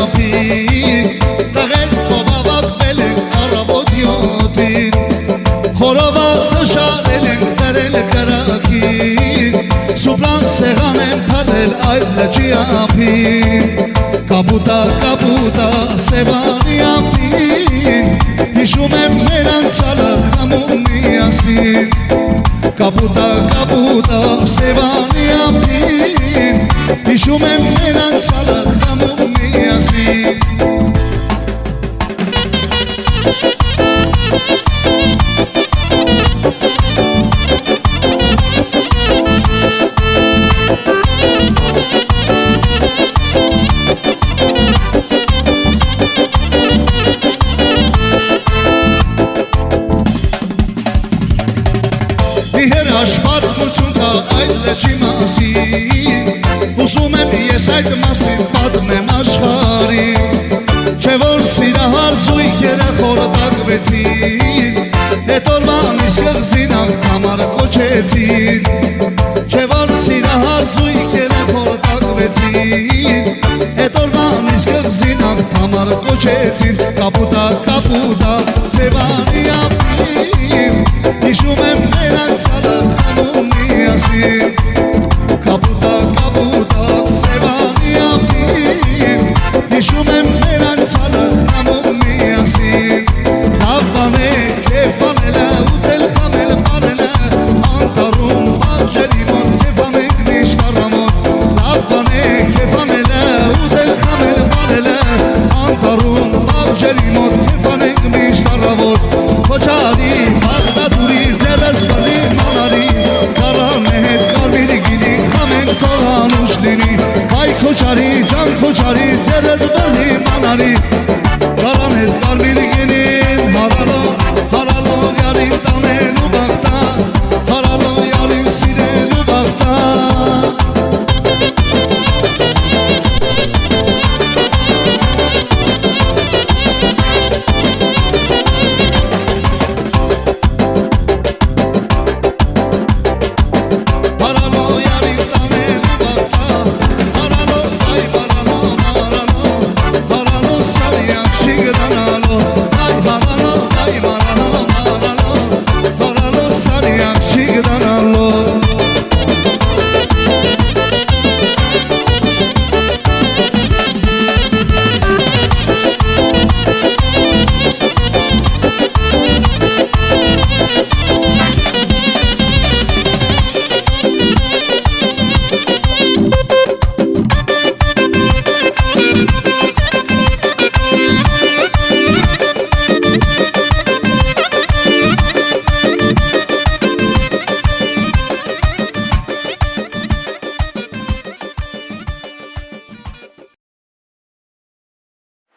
ափին տղեր խոբավակվել են առավոտ 7-ին խորովածը շարել են դրել կրակին սուպլան սեղան են փռել այդ լճի ափին կապուտա կապուտա Սևանի ափին հիշում եմ մեր անցյալը խմում միասին կապուտա կապուտա Սևանի ափին հիշում եմ մեր անցյալը խմում միասին Աշխատմություն կա այդ լճի մասին Հուսում եմ ես այդ մասին պատմեմ աշխարհին Չէ որ սիրահար զույգերը խորտակվեցին Հետ օրվան իսկ կղզինակ համար կոչեցին Չէ որ սիրահար զույգերը խորտակվեցին Հետ օրվան իսկ կղզինակ համար կոչեցին Կապուտա կապուտա Սևանի ափին Հիշում եմ մեր անցյալը խմում միասին Կապուտա կապուտա Սևանի ափին Հիշում եմ մեր անցյալը խմում միասին Լավ բան է քեֆ անելը ուտել խմել բարելը Անտառում բաղջերի մոտ քեֆ անենք միշտ առամոտ Լավ բան է քեֆ անելը ուտել խմել բարելը Անտառում բաղջերի մոտ քեֆ անենք միշտ առավոտ Քոչարի Բաղդադուրի ձերս բնի մանարի Կարան է հետ կարմիր գինի խամենք թող անուշ լինի Հայ քոչարի ջան քոչարի ձերս բնի մանարի Կարան հետ կարմիր գինին հարալո յարին տանելու բաղտա Հարալո յարին սիրելու բաղտա Ay,